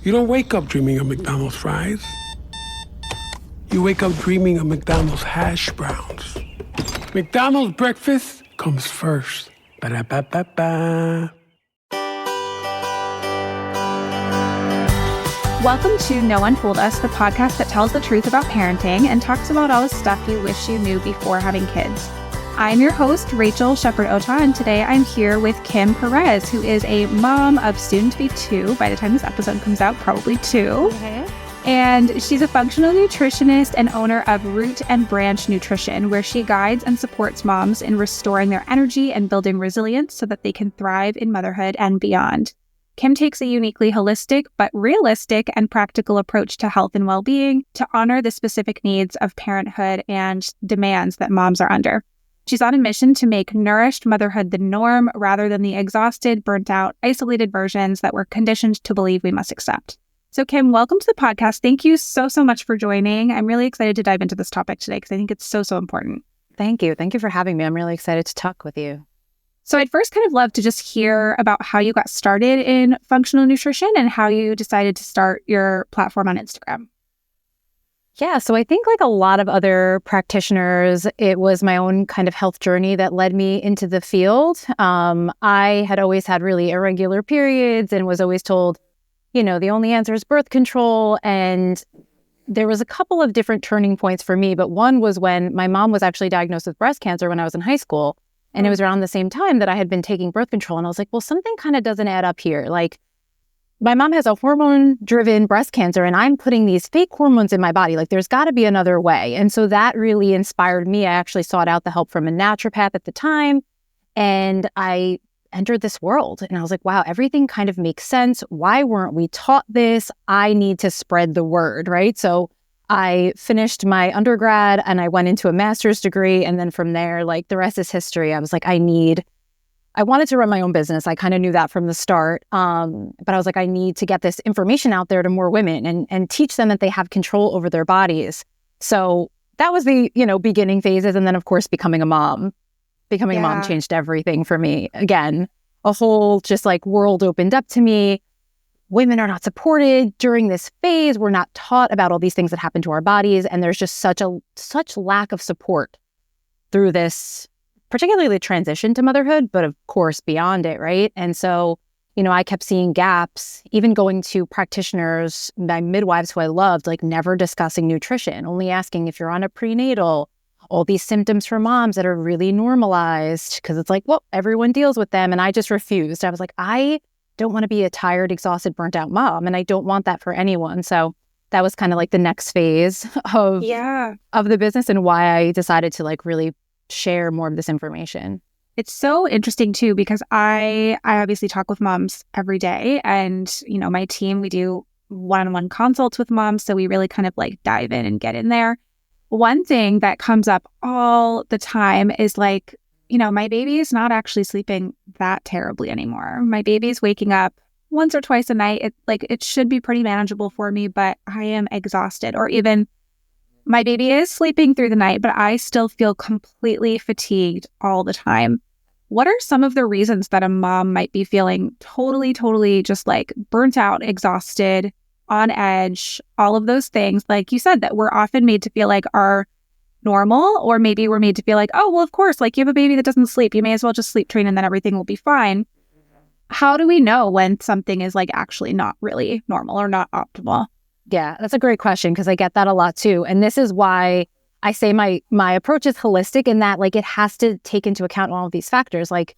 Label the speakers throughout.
Speaker 1: You don't wake up dreaming of McDonald's fries. You wake up dreaming of McDonald's hash browns. McDonald's breakfast comes first. Ba-da-ba-ba-ba.
Speaker 2: Welcome to No One Told Us, the podcast that tells the truth about parenting and talks about all the stuff you wish you knew before having kids. I'm your host, Rachael, Shepard-Ohta, and today I'm here with Kim Perez, who is a mom of soon-to-be 2, by the time this episode comes out, probably 2.
Speaker 3: Okay.
Speaker 2: And she's a functional nutritionist and owner of Root and Branch Nutrition, where she guides and supports moms in restoring their energy and building resilience so that they can thrive in motherhood and beyond. Kim takes a uniquely holistic but realistic and practical approach to health and well-being to honor the specific needs of parenthood and demands that moms are under. She's on a mission to make nourished motherhood the norm rather than the exhausted, burnt out, isolated versions that we're conditioned to believe we must accept. So Kim, welcome to the podcast. Thank you so much for joining. I'm really excited to dive into this topic today because I think it's so important.
Speaker 3: Thank you. Thank you for having me. I'm really excited to talk with you.
Speaker 2: So I'd first kind of love to just hear about how you got started in functional nutrition and how you decided to start your platform on Instagram.
Speaker 3: Yeah, so I think like a lot of other practitioners, it was my own kind of health journey that led me into the field. I had always had really irregular periods and was always told, you know, the only answer is birth control. And there was a couple of different turning points for me, but one was when my mom was actually diagnosed with breast cancer when I was in high school. And it was around the same time that I had been taking birth control. And I was like, well, something kind of doesn't add up here. Like, my mom has a hormone-driven breast cancer, and I'm putting these fake hormones in my body. Like, there's got to be another way. And so that really inspired me. I actually sought out the help from a naturopath at the time, and I entered this world. And I was like, wow, everything kind of makes sense. Why weren't we taught this? I need to spread the word, right? So I finished my undergrad, and I went into a master's degree. And then from there, like, the rest is history. I was like, I wanted to run my own business. I kind of knew that from the start. But I was like, I need to get this information out there to more women and teach them that they have control over their bodies. So that was the, beginning phases. And then, of course, becoming a mom. Becoming a mom changed everything for me. Again, a whole just like world opened up to me. Women are not supported during this phase. We're not taught about all these things that happen to our bodies. And there's just such lack of support through this, particularly the transition to motherhood, but of course beyond it, right? And so, I kept seeing gaps, even going to practitioners, my midwives who I loved, like never discussing nutrition, only asking if you're on a prenatal, all these symptoms for moms that are really normalized, because it's like, well, everyone deals with them. And I just refused. I was like, I don't want to be a tired, exhausted, burnt out mom, and I don't want that for anyone. So that was kind of like the next phase of the business and why I decided to like really share more of this information.
Speaker 2: It's so interesting too, because I obviously talk with moms every day, and my team, we do one-on-one consults with moms, so we really kind of like dive in and get in there. One thing that comes up all the time is like, my baby is not actually sleeping that terribly anymore. My baby's waking up once or twice a night. It should be pretty manageable for me, but I am exhausted. Or even my baby is sleeping through the night, but I still feel completely fatigued all the time. What are some of the reasons that a mom might be feeling totally just like burnt out, exhausted, on edge, all of those things, like you said, that we're often made to feel like are normal, or maybe we're made to feel like, oh, well, of course, like you have a baby that doesn't sleep, you may as well just sleep train and then everything will be fine. How do we know when something is like actually not really normal or not optimal?
Speaker 3: Yeah, that's a great question, because I get that a lot too. And this is why I say my approach is holistic, in that like it has to take into account all of these factors, like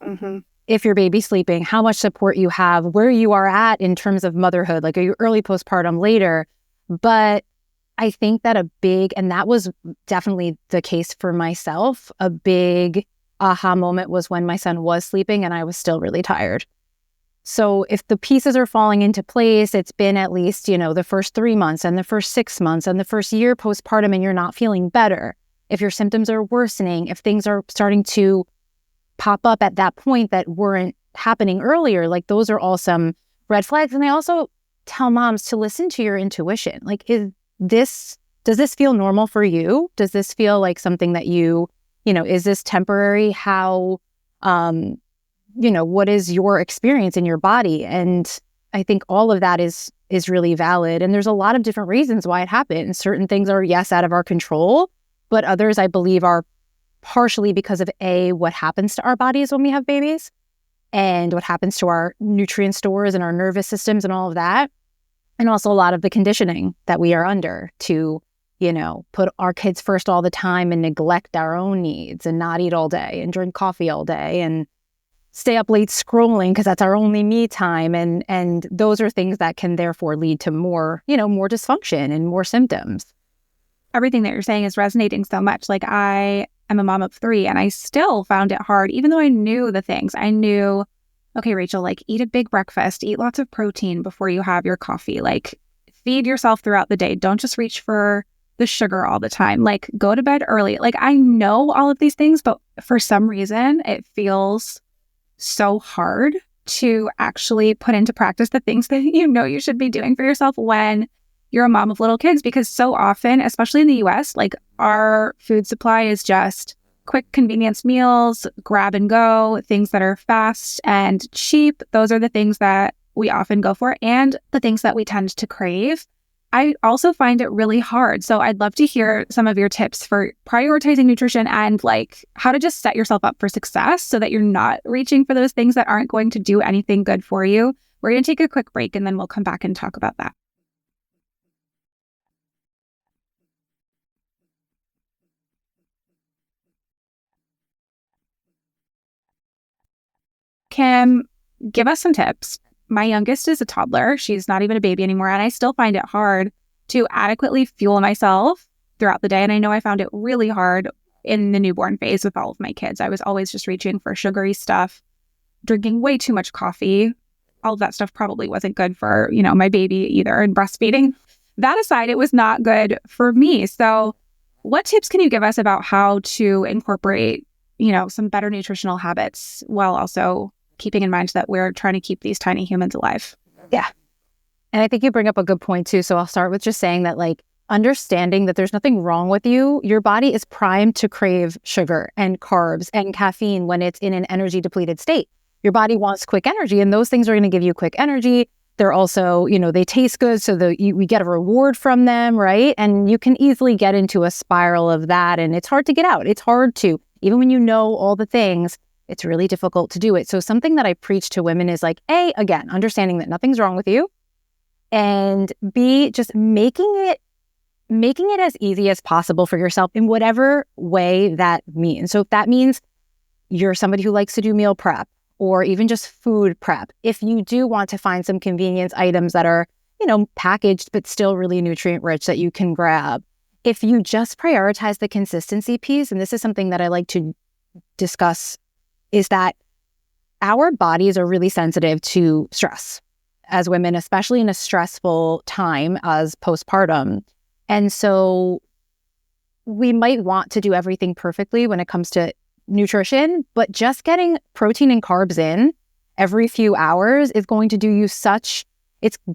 Speaker 3: if your baby's sleeping, how much support you have, where you are at in terms of motherhood, like are you early postpartum, later. But I think that and that was definitely the case for myself, a big aha moment was when my son was sleeping and I was still really tired. So if the pieces are falling into place, it's been at least, the first 3 months and the first 6 months and the first year postpartum, and you're not feeling better. If your symptoms are worsening, if things are starting to pop up at that point that weren't happening earlier, like those are all some red flags. And I also tell moms to listen to your intuition. Like, does this feel normal for you? Does this feel like something that is this temporary? How, what is your experience in your body? And I think all of that is is really valid. And there's a lot of different reasons why it happens. Certain things are, yes, out of our control, but others I believe are partially because of what happens to our bodies when we have babies and what happens to our nutrient stores and our nervous systems and all of that. And also a lot of the conditioning that we are under to, put our kids first all the time and neglect our own needs and not eat all day and drink coffee all day and stay up late scrolling because that's our only me time. And those are things that can therefore lead to more, more dysfunction and more symptoms.
Speaker 2: Everything that you're saying is resonating so much. Like I am a mom of 3 and I still found it hard, even though I knew the things. I knew, okay, Rachael, like eat a big breakfast, eat lots of protein before you have your coffee, like feed yourself throughout the day. Don't just reach for the sugar all the time. Like go to bed early. Like I know all of these things, but for some reason it feels so hard to actually put into practice the things that you should be doing for yourself when you're a mom of little kids, because so often, especially in the US, like our food supply is just quick convenience meals, grab and go, things that are fast and cheap. Those are the things that we often go for and the things that we tend to crave. I also find it really hard. So I'd love to hear some of your tips for prioritizing nutrition and like how to just set yourself up for success so that you're not reaching for those things that aren't going to do anything good for you. We're going to take a quick break and then we'll come back and talk about that. Kim, give us some tips. My youngest is a toddler. She's not even a baby anymore. And I still find it hard to adequately fuel myself throughout the day. And I know I found it really hard in the newborn phase with all of my kids. I was always just reaching for sugary stuff, drinking way too much coffee. All of that stuff probably wasn't good for, my baby either, and breastfeeding. That aside, it was not good for me. So what tips can you give us about how to incorporate, some better nutritional habits while also keeping in mind that we're trying to keep these tiny humans alive?
Speaker 3: Yeah. And I think you bring up a good point too. So I'll start with just saying that like understanding that there's nothing wrong with you. Your body is primed to crave sugar and carbs and caffeine when it's in an energy depleted state. Your body wants quick energy and those things are going to give you quick energy. They're also, they taste good. So we get a reward from them, right? And you can easily get into a spiral of that and it's hard to get out. It's hard to, even when you know all the things, it's really difficult to do it. So something that I preach to women is like, A, again, understanding that nothing's wrong with you. And B, just making it as easy as possible for yourself in whatever way that means. So if that means you're somebody who likes to do meal prep or even just food prep, if you do want to find some convenience items that are, packaged but still really nutrient rich that you can grab, if you just prioritize the consistency piece, and this is something that I like to discuss, is that our bodies are really sensitive to stress as women, especially in a stressful time as postpartum. And so we might want to do everything perfectly when it comes to nutrition, but just getting protein and carbs in every few hours is going to do you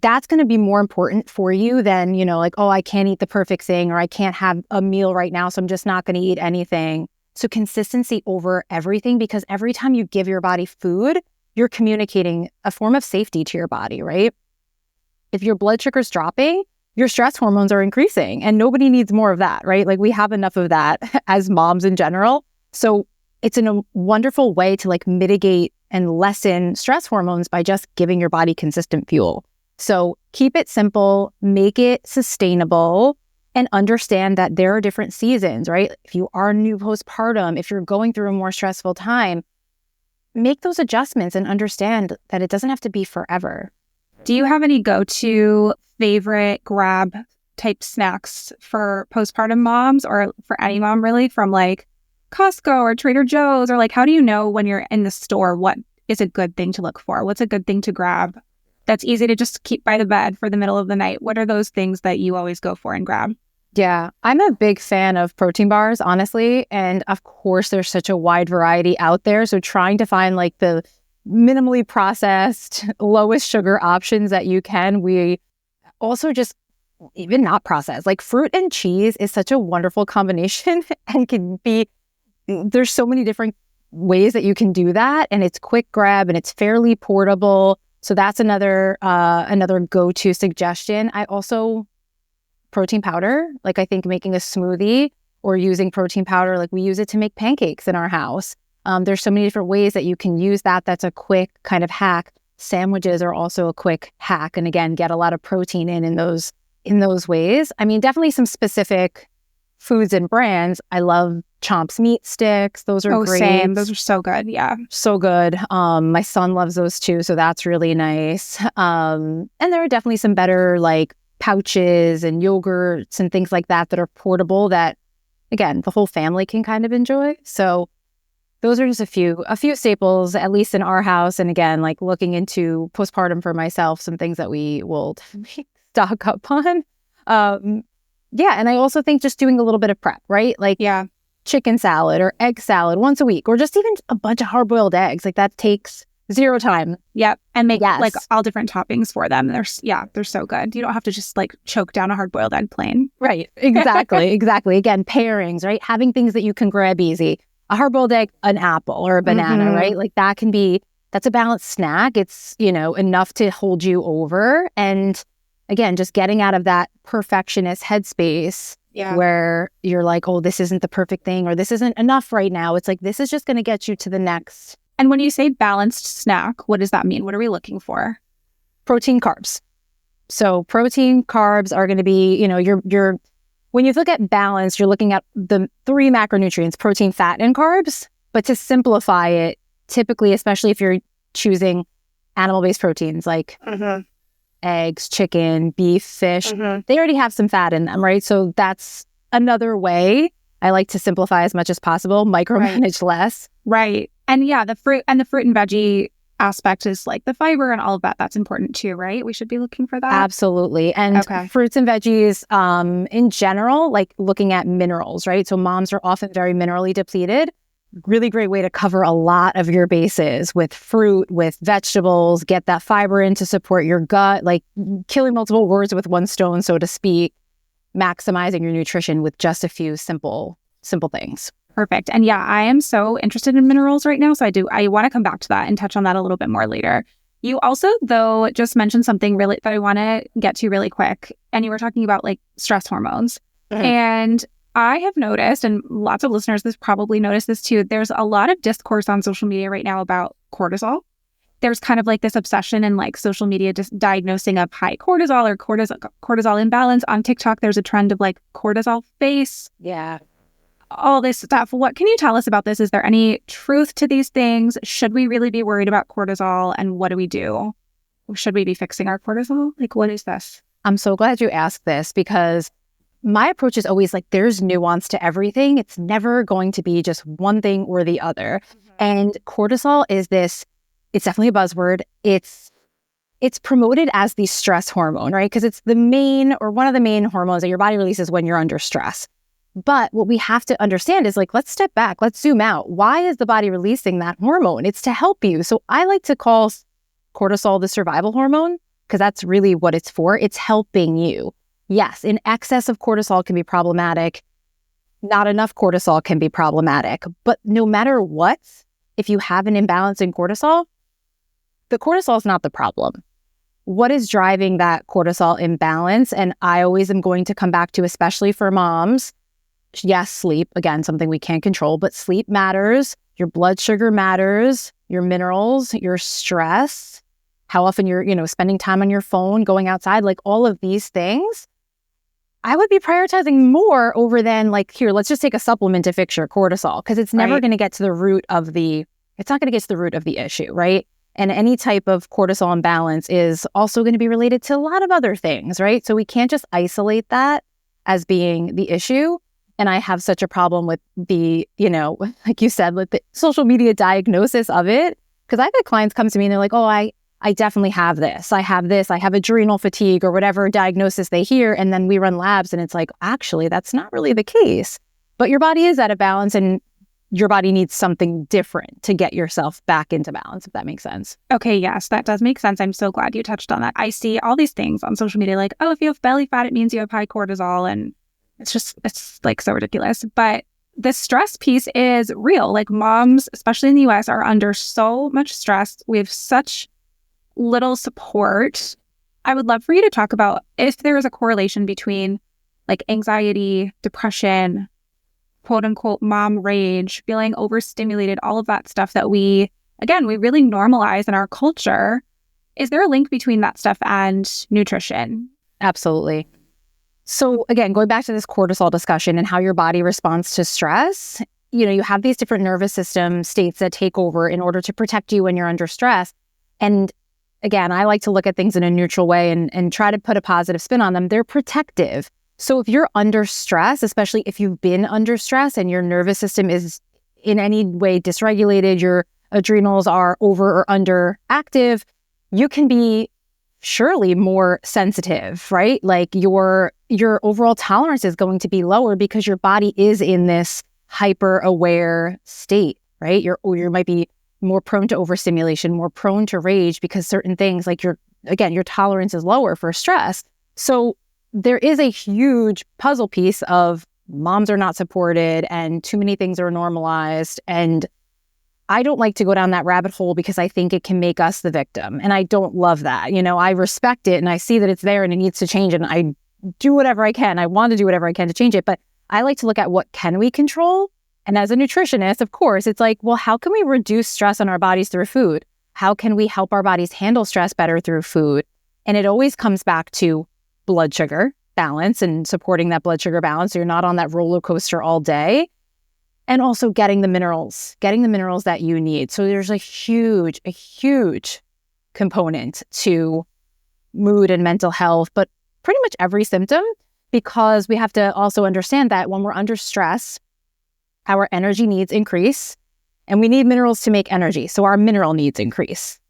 Speaker 3: that's going to be more important for you than, like, oh, I can't eat the perfect thing or I can't have a meal right now, so I'm just not going to eat anything. So consistency over everything, because every time you give your body food, you're communicating a form of safety to your body, right? If your blood sugar's dropping, your stress hormones are increasing and nobody needs more of that, right? Like we have enough of that as moms in general. So it's a wonderful way to like mitigate and lessen stress hormones by just giving your body consistent fuel. So keep it simple, make it sustainable, and understand that there are different seasons, right? If you are new postpartum, if you're going through a more stressful time, make those adjustments and understand that it doesn't have to be forever.
Speaker 2: Do you have any go-to favorite grab type snacks for postpartum moms, or for any mom really, from like Costco or Trader Joe's? Or like, how do you know when you're in the store what is a good thing to look for? What's a good thing to grab that's easy to just keep by the bed for the middle of the night? What are those things that you always go for and grab?
Speaker 3: Yeah, I'm a big fan of protein bars, honestly. And of course, there's such a wide variety out there. So trying to find like the minimally processed, lowest sugar options that you can. We also just even not processed. Like fruit and cheese is such a wonderful combination and there's so many different ways that you can do that. And it's quick grab and it's fairly portable. So that's another go-to suggestion. I also protein powder, like I think making a smoothie or using protein powder, like we use it to make pancakes in our house. There's so many different ways that you can use that. That's a quick kind of hack. Sandwiches are also a quick hack. And again, get a lot of protein in those ways. I mean, definitely some specific foods and brands. I love Chomp's meat sticks. Those are great.
Speaker 2: Same. Those are so good. Yeah.
Speaker 3: So good. My son loves those too. So that's really nice. And there are definitely some better like pouches and yogurts and things like that are portable that, again, the whole family can kind of enjoy. So those are just a few staples, at least in our house. And again, like looking into postpartum for myself, some things that we will definitely stock up on. Yeah. And I also think just doing a little bit of prep, right? Like chicken salad or egg salad once a week, or just even a bunch of hard-boiled eggs. Like that takes zero time.
Speaker 2: Yep. And make like all different toppings for them. They're so good. You don't have to just like choke down a hard-boiled egg plain.
Speaker 3: Right. Exactly. Exactly. Again, pairings, right? Having things that you can grab easy. A hard-boiled egg, an apple or a banana, right? Like that's a balanced snack. It's, enough to hold you over. And again, just getting out of that perfectionist headspace where you're like, oh, this isn't the perfect thing or this isn't enough right now. It's like, this is just going to get you to the next.
Speaker 2: And when you say balanced snack, what does that mean? What are we looking for?
Speaker 3: Protein, carbs. So protein, carbs are going to be, you're when you look at balance, you're looking at the 3 macronutrients, protein, fat, and carbs. But to simplify it, typically, especially if you're choosing animal-based proteins like eggs, chicken, beef, fish, they already have some fat in them, right? So that's another way. I like to simplify as much as possible, micromanage less.
Speaker 2: Right. And the fruit and veggie aspect is like the fiber and all of that. That's important too, right? We should be looking for that.
Speaker 3: Absolutely. And fruits and veggies in general, like looking at minerals, right? So moms are often very minerally depleted. Really great way to cover a lot of your bases with fruit, with vegetables, get that fiber in to support your gut, like killing multiple birds with one stone, so to speak, maximizing your nutrition with just a few simple things.
Speaker 2: Perfect. And I am so interested in minerals right now. So I want to come back to that and touch on that a little bit more later. You also, though, just mentioned something really that I want to get to really quick. And you were talking about like stress hormones. And I have noticed, and lots of listeners have probably noticed this too, there's a lot of discourse on social media right now about cortisol. There's kind of like this obsession in like social media just diagnosing of high cortisol or cortisol imbalance. On TikTok, there's a trend of like cortisol face.
Speaker 3: Yeah.
Speaker 2: All this stuff. What can you tell us about this? Is there any truth to these things? Should we really be worried about cortisol? And what do we do? Should we be fixing our cortisol? Like, what is this?
Speaker 3: I'm so glad you asked this because my approach is always like there's nuance to everything. It's never going to be just one thing or the other. And cortisol is it's definitely a buzzword. It's promoted as the stress hormone, right? Because it's one of the main hormones that your body releases when you're under stress. But what we have to understand is like, let's step back, let's zoom out. Why is the body releasing that hormone? It's to help you. So I like to call cortisol the survival hormone because that's really what it's for. It's helping you. Yes, in excess of cortisol can be problematic. Not enough cortisol can be problematic. But no matter what, if you have an imbalance in cortisol, the cortisol is not the problem. What is driving that cortisol imbalance? And I always am going to come back to, especially for moms, yes, sleep, again, something we can't control, but sleep matters. Your blood sugar matters, your minerals, your stress, how often you're, spending time on your phone, going outside, like all of these things. I would be prioritizing more over than like, here, let's just take a supplement to fix your cortisol because it's never going to get to the root of it's not going to get to the root of the issue, right? And any type of cortisol imbalance is also going to be related to a lot of other things, right? So we can't just isolate that as being the issue. And I have such a problem with the, like you said, with the social media diagnosis of it. Because I've had clients come to me and they're like, oh, I definitely have this. I have adrenal fatigue or whatever diagnosis they hear. And then we run labs and it's like, actually, that's not really the case. But your body is out of balance and your body needs something different to get yourself back into balance, if that makes sense.
Speaker 2: Okay, yes, that does make sense. I'm so glad you touched on that. I see all these things on social media like, oh, if you have belly fat, it means you have high cortisol. And it's like so ridiculous. But the stress piece is real. Like moms, especially in the US, are under so much stress. We have such little support, I would love for you to talk about if there is a correlation between like anxiety, depression, quote unquote mom rage, feeling overstimulated, all of that stuff that we really normalize in our culture. Is there a link between that stuff and nutrition?
Speaker 3: Absolutely. So again, going back to this cortisol discussion and how your body responds to stress, you have these different nervous system states that take over in order to protect you when you're under stress. And again, I like to look at things in a neutral way and try to put a positive spin on them. They're protective. So if you're under stress, especially if you've been under stress and your nervous system is in any way dysregulated, your adrenals are over or under active, you can be surely more sensitive, right? Like your overall tolerance is going to be lower because your body is in this hyper aware state, right? You might be more prone to overstimulation, more prone to rage because certain things like your tolerance is lower for stress. So there is a huge puzzle piece of moms are not supported and too many things are normalized. And I don't like to go down that rabbit hole because I think it can make us the victim. And I don't love that. I respect it and I see that it's there and it needs to change. And I do whatever I can. I want to do whatever I can to change it. But I like to look at what can we control. And as a nutritionist, of course, it's like, well, how can we reduce stress on our bodies through food? How can we help our bodies handle stress better through food? And it always comes back to blood sugar balance and supporting that blood sugar balance so you're not on that roller coaster all day. And also getting the minerals that you need. So there's a huge component to mood and mental health, but pretty much every symptom, because we have to also understand that when we're under stress, our energy needs increase and we need minerals to make energy. So our mineral needs increase.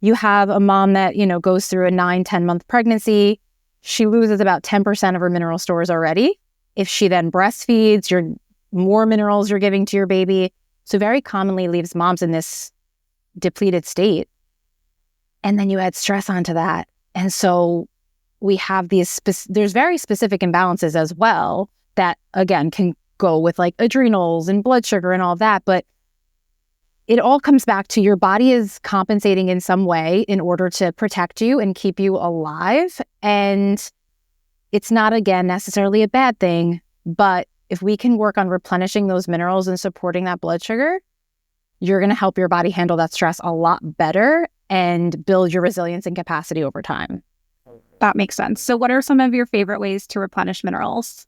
Speaker 3: You have a mom that, goes through a 9-10 month pregnancy. She loses about 10% of her mineral stores already. If she then breastfeeds, more minerals you're giving to your baby. So very commonly leaves moms in this depleted state. And then you add stress onto that. And so we have there's very specific imbalances as well that, again, can go with like adrenals and blood sugar and all of that. But it all comes back to your body is compensating in some way in order to protect you and keep you alive. And it's not, again, necessarily a bad thing, but if we can work on replenishing those minerals and supporting that blood sugar, you're going to help your body handle that stress a lot better and build your resilience and capacity over time.
Speaker 2: That makes sense. So what are some of your favorite ways to replenish minerals?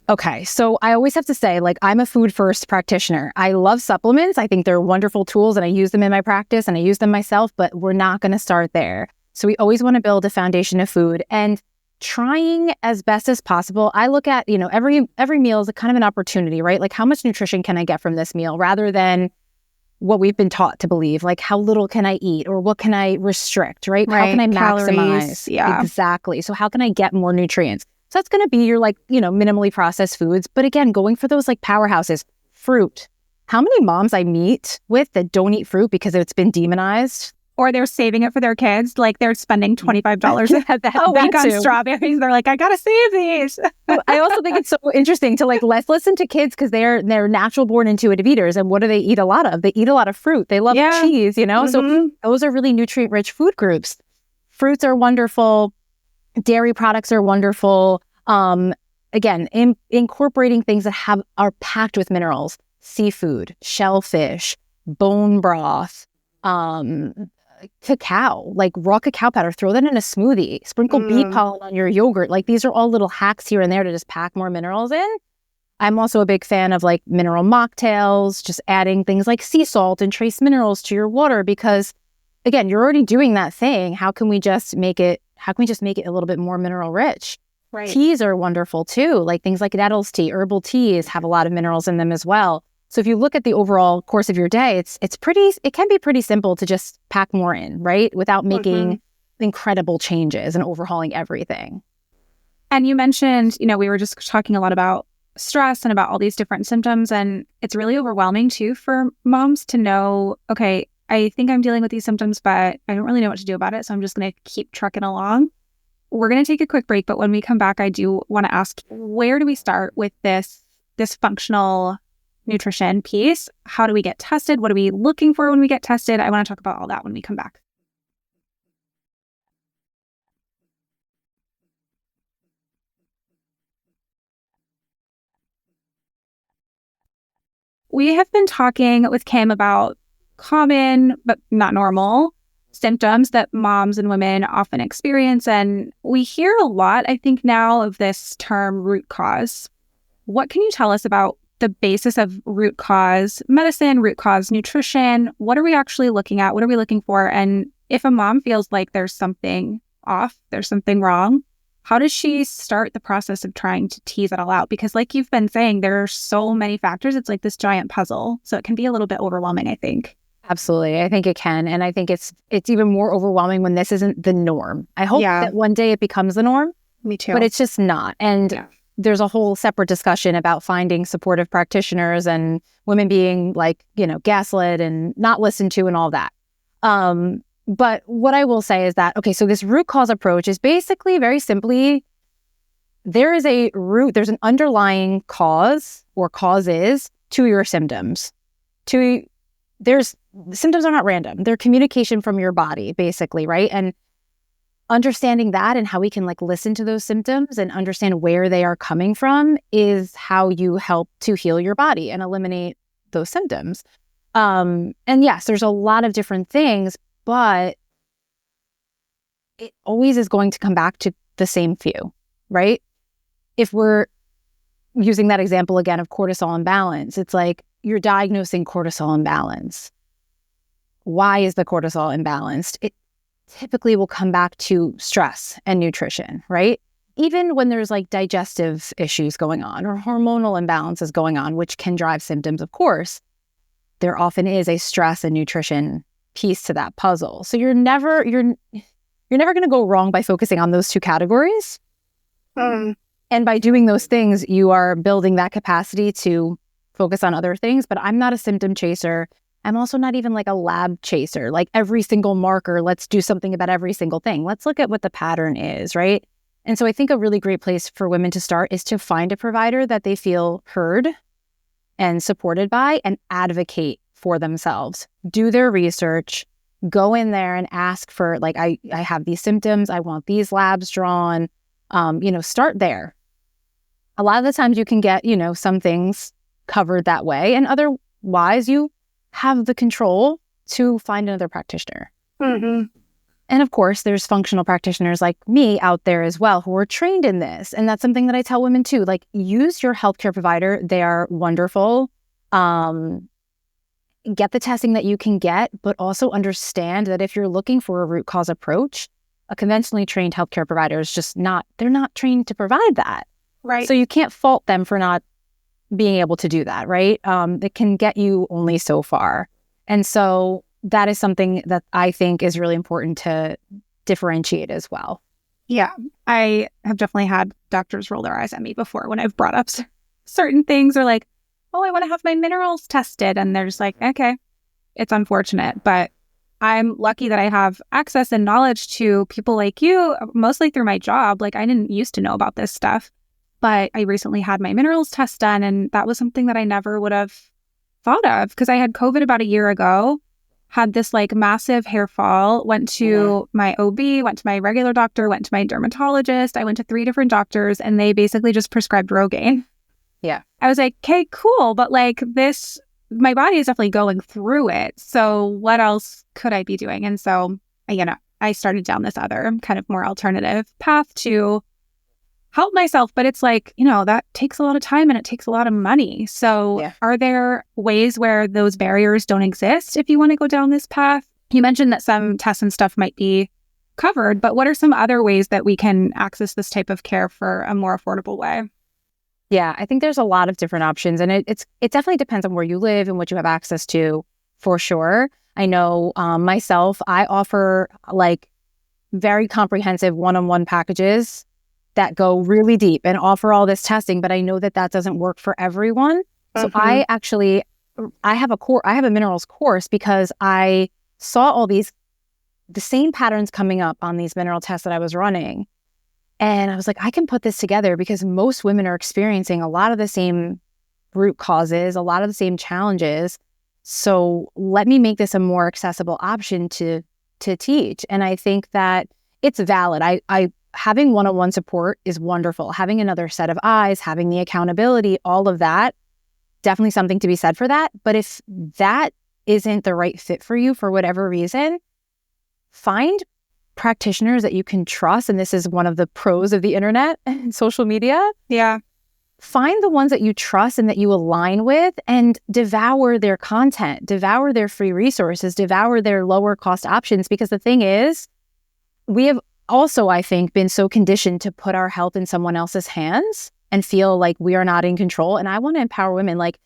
Speaker 3: Okay, so I always have to say, I'm a food first practitioner. I love supplements. I think they're wonderful tools and I use them in my practice and I use them myself, but we're not going to start there. So we always want to build a foundation of food and trying as best as possible. I look at, every meal is a kind of an opportunity, right? Like how much nutrition can I get from this meal rather than what we've been taught to believe, like how little can I eat or what can I restrict, right? How can I maximize?
Speaker 2: Calories, yeah.
Speaker 3: Exactly. So how can I get more nutrients? So that's going to be your minimally processed foods. But again, going for those powerhouses, fruit. How many moms I meet with that don't eat fruit because it's been demonized?
Speaker 2: Or they're saving it for their kids. Like they're spending $25 a week on strawberries. They're like, I got to save these.
Speaker 3: I also think it's so interesting to let's listen to kids because they're natural born intuitive eaters. And what do they eat a lot of? They eat a lot of fruit. They love cheese,
Speaker 2: Mm-hmm.
Speaker 3: So those are really nutrient rich food groups. Fruits are wonderful. Dairy products are wonderful. Again, incorporating things that are packed with minerals, seafood, shellfish, bone broth, cacao, raw cacao powder, throw that in a smoothie, sprinkle bee pollen on your yogurt. These are all little hacks here and there to just pack more minerals in. I'm also a big fan of mineral mocktails, just adding things like sea salt and trace minerals to your water because, again, you're already doing that thing. How can we just make it a little bit more mineral rich?
Speaker 2: Right.
Speaker 3: Teas are wonderful too, things like nettles tea, herbal teas have a lot of minerals in them as well. So if you look at the overall course of your day, it can be pretty simple to just pack more in, right? Without making incredible changes and overhauling everything.
Speaker 2: And you mentioned, we were just talking a lot about stress and about all these different symptoms. And it's really overwhelming too for moms to know, okay, I think I'm dealing with these symptoms, but I don't really know what to do about it. So I'm just going to keep trucking along. We're going to take a quick break. But when we come back, I do want to ask, where do we start with this functional nutrition piece? How do we get tested? What are we looking for when we get tested? I want to talk about all that when we come back. we have been talking with Kim about common, but not normal, symptoms that moms and women often experience. And we hear a lot, I think, now of this term root cause. What can you tell us about the basis of root cause medicine, root cause nutrition? What are we actually looking at? What are we looking for? And if a mom feels like there's something off, there's something wrong, how does she start the process of trying to tease it all out? Because like you've been saying, there are so many factors. It's like this giant puzzle. So it can be a little bit overwhelming, I think.
Speaker 3: Absolutely. I think it can. And I think it's even more overwhelming when this isn't the norm. I hope that one day it becomes the norm.
Speaker 2: Me too.
Speaker 3: But it's just not. And there's a whole separate discussion about finding supportive practitioners and women being like, gaslit and not listened to and all that. But what I will say is that, okay, so this root cause approach is basically very simply, there's an underlying cause or causes to your symptoms. Symptoms are not random. They're communication from your body, basically, right? And understanding that and how we can listen to those symptoms and understand where they are coming from is how you help to heal your body and eliminate those symptoms. And yes, there's a lot of different things, but it always is going to come back to the same few, right? If we're using that example again of cortisol imbalance, it's like you're diagnosing cortisol imbalance. Why is the cortisol imbalanced? It typically will come back to stress and nutrition, right? Even when there's digestive issues going on or hormonal imbalances going on, which can drive symptoms, of course, there often is a stress and nutrition piece to that puzzle. So you're never going to go wrong by focusing on those two categories. And by doing those things, you are building that capacity to focus on other things. But I'm not a symptom chaser. I'm also not even a lab chaser, every single marker. Let's do something about every single thing. Let's look at what the pattern is, right? And so I think a really great place for women to start is to find a provider that they feel heard and supported by and advocate for themselves. Do their research, go in there and ask for, I have these symptoms, I want these labs drawn, start there. A lot of the times you can get, some things covered that way, and otherwise you have the control to find another practitioner. Mm-hmm. And of course, there's functional practitioners like me out there as well who are trained in this. And that's something that I tell women too, use your healthcare provider. They are wonderful. Get the testing that you can get, but also understand that if you're looking for a root cause approach, a conventionally trained healthcare provider is they're not trained to provide that.
Speaker 2: Right.
Speaker 3: So you can't fault them for not being able to do that, right? It can get you only so far. And so that is something that I think is really important to differentiate as well.
Speaker 2: Yeah, I have definitely had doctors roll their eyes at me before when I've brought up certain things, or oh, I want to have my minerals tested. And they're just okay, it's unfortunate, but I'm lucky that I have access and knowledge to people like you, mostly through my job. I didn't used to know about this stuff, but I recently had my minerals test done. And that was something that I never would have thought of because I had COVID about a year ago, had this massive hair fall, went to my OB, went to my regular doctor, went to my dermatologist. I went to 3 different doctors and they basically just prescribed Rogaine.
Speaker 3: Yeah.
Speaker 2: I was like, okay, cool. But my body is definitely going through it. So what else could I be doing? And so, I started down this other kind of more alternative path to help myself. But it's that takes a lot of time and it takes a lot of money. So Are there ways where those barriers don't exist if you want to go down this path? You mentioned that some tests and stuff might be covered, but what are some other ways that we can access this type of care for a more affordable way?
Speaker 3: Yeah, I think there's a lot of different options, and it definitely depends on where you live and what you have access to, for sure. I know myself, I offer very comprehensive one-on-one packages that go really deep and offer all this testing, but I know that doesn't work for everyone. So I have a minerals course because I saw the same patterns coming up on these mineral tests that I was running. And I was like, I can put this together because most women are experiencing a lot of the same root causes, a lot of the same challenges. So let me make this a more accessible option to teach. And I think that it's valid. I having one-on-one support is wonderful. Having another set of eyes, having the accountability, all of that definitely something to be said for that. But if that isn't the right fit for you for whatever reason, find practitioners that you can trust. And this is one of the pros of the internet and social media.
Speaker 2: Yeah.
Speaker 3: Find the ones that you trust and that you align with and devour their content, devour their free resources, devour their lower cost options. Because the thing is, we have also, I think, been so conditioned to put our health in someone else's hands and feel like we are not in control. And I want to empower women. Like,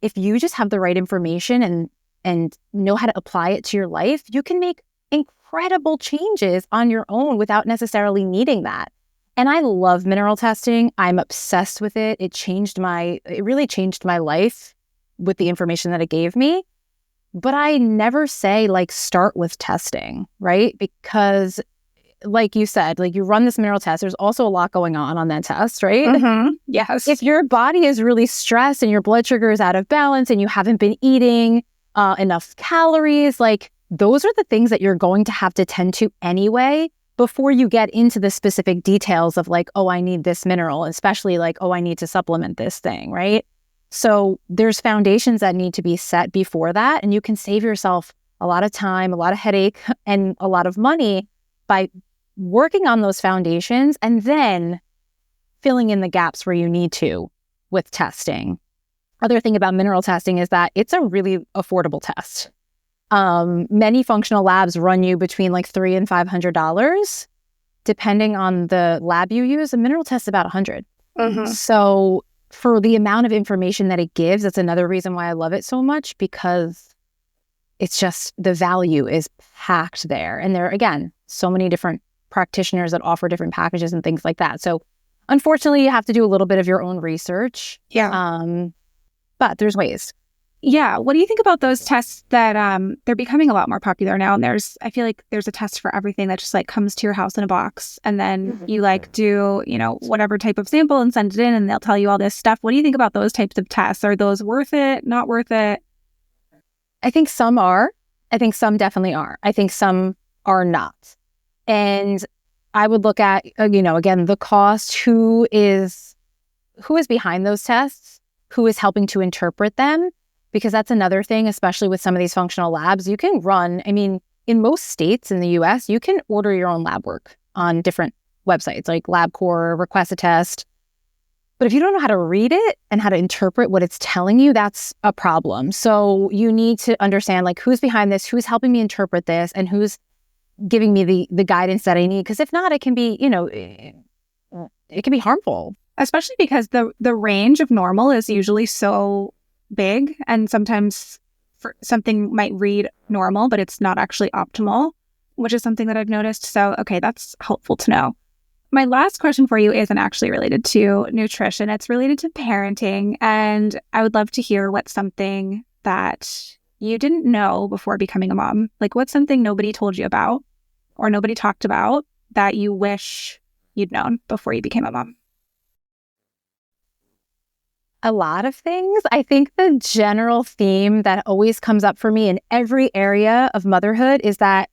Speaker 3: if you just have the right information and know how to apply it to your life, you can make incredible changes on your own without necessarily needing that. And I love mineral testing. I'm obsessed with it. It really changed my life with the information that it gave me. But I never say like start with testing, right? Because like you said, like you run this mineral test, there's also a lot going on that test, right?
Speaker 2: Mm-hmm. Yes.
Speaker 3: If your body is really stressed and your blood sugar is out of balance and you haven't been eating enough calories, like those are the things that you're going to have to tend to anyway before you get into the specific details of like, oh, I need this mineral, especially like, oh, I need to supplement this thing, right? So there's foundations that need to be set before that, and you can save yourself a lot of time, a lot of headache, and a lot of money by working on those foundations and then filling in the gaps where you need to with testing. Other thing about mineral testing is that it's a really affordable test. Many functional labs run you between like $300 and $500. Depending on the lab you use, a mineral test is about $100.
Speaker 2: Mm-hmm.
Speaker 3: So for the amount of information that it gives, that's another reason why I love it so much, because it's just the value is packed there. And there are, again, so many different practitioners that offer different packages and things like that. So unfortunately, you have to do a little bit of your own research.
Speaker 2: Yeah.
Speaker 3: But there's ways.
Speaker 2: Yeah. What do you think about those tests that they're becoming a lot more popular now? And I feel like there's a test for everything that just like comes to your house in a box, and then you like do, whatever type of sample and send it in, and they'll tell you all this stuff. What do you think about those types of tests? Are those worth it? Not worth it?
Speaker 3: I think some are. I think some definitely are. I think some are not. And I would look at, again, the cost, who is behind those tests, who is helping to interpret them. Because that's another thing, especially with some of these functional labs, you can run, in most states in the US, you can order your own lab work on different websites like LabCorp, Request a Test. But if you don't know how to read it and how to interpret what it's telling you, that's a problem. So you need to understand like who's behind this, who's helping me interpret this, and who's giving me the guidance that I need. Because if not, it can be, it can be harmful.
Speaker 2: Especially because the range of normal is usually so big, and sometimes something might read normal, but it's not actually optimal, which is something that I've noticed. So, okay, that's helpful to know. My last question for you isn't actually related to nutrition. It's related to parenting, and I would love to hear what's something that you didn't know before becoming a mom. Like, what's something nobody told you about or nobody talked about that you wish you'd known before you became a mom?
Speaker 3: A lot of things. I think the general theme that always comes up for me in every area of motherhood is that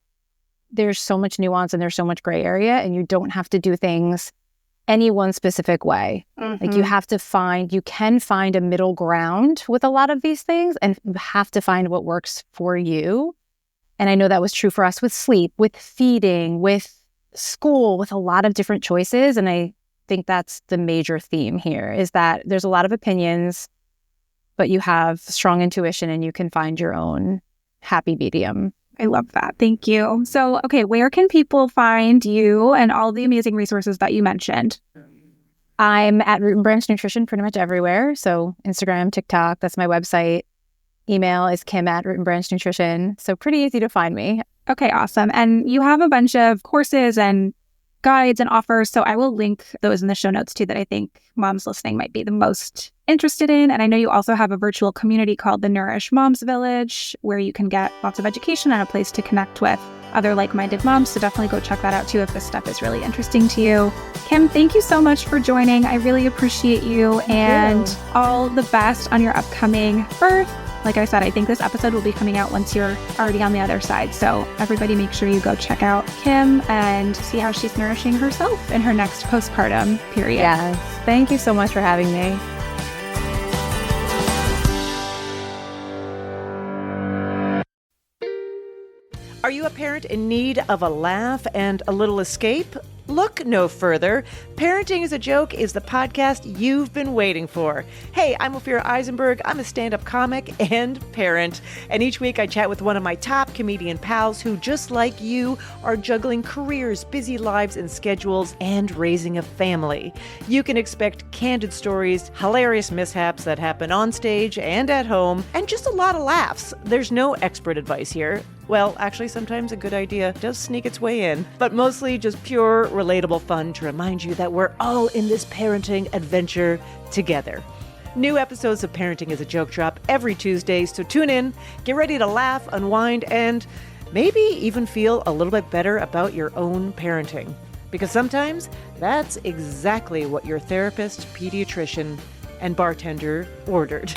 Speaker 3: there's so much nuance and there's so much gray area, and you don't have to do things any one specific way.
Speaker 2: Mm-hmm.
Speaker 3: Like you can find a middle ground with a lot of these things, and you have to find what works for you. And I know that was true for us with sleep, with feeding, with school, with a lot of different choices. And I think that's the major theme here, is that there's a lot of opinions, but you have strong intuition and you can find your own happy medium.
Speaker 2: I love that. Thank you. So, okay, where can people find you and all the amazing resources that you mentioned?
Speaker 3: I'm at Root and Branch Nutrition pretty much everywhere. So Instagram, TikTok, that's my website. Email is kim@rootandbranchnutrition. So pretty easy to find me.
Speaker 2: Okay, awesome. And you have a bunch of courses and guides and offers. So I will link those in the show notes too, that I think moms listening might be the most interested in. And I know you also have a virtual community called the Nourish Moms Village, where you can get lots of education and a place to connect with other like-minded moms. So definitely go check that out too if this stuff is really interesting to you. Kim, thank you so much for joining. I really appreciate you, and all the best on your upcoming birth. Like I said, I think this episode will be coming out once you're already on the other side. So everybody make sure you go check out Kim and see how she's nourishing herself in her next postpartum period.
Speaker 3: Yes. Thank you so much for having me.
Speaker 4: parent in need of a laugh and a little escape? Look no further. Parenting is a Joke is the podcast you've been waiting for. Hey, I'm Ophira Eisenberg. I'm a stand-up comic and parent. And each week I chat with one of my top comedian pals who, just like you, are juggling careers, busy lives and schedules, and raising a family. You can expect candid stories, hilarious mishaps that happen on stage and at home, and just a lot of laughs. There's no expert advice here. Well, actually, sometimes a good idea does sneak its way in, but mostly just pure, relatable fun to remind you that we're all in this parenting adventure together. New episodes of Parenting is a Joke drop every Tuesday, so tune in, get ready to laugh, unwind, and maybe even feel a little bit better about your own parenting. Because sometimes that's exactly what your therapist, pediatrician, and bartender ordered.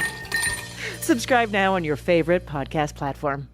Speaker 4: Subscribe now on your favorite podcast platform.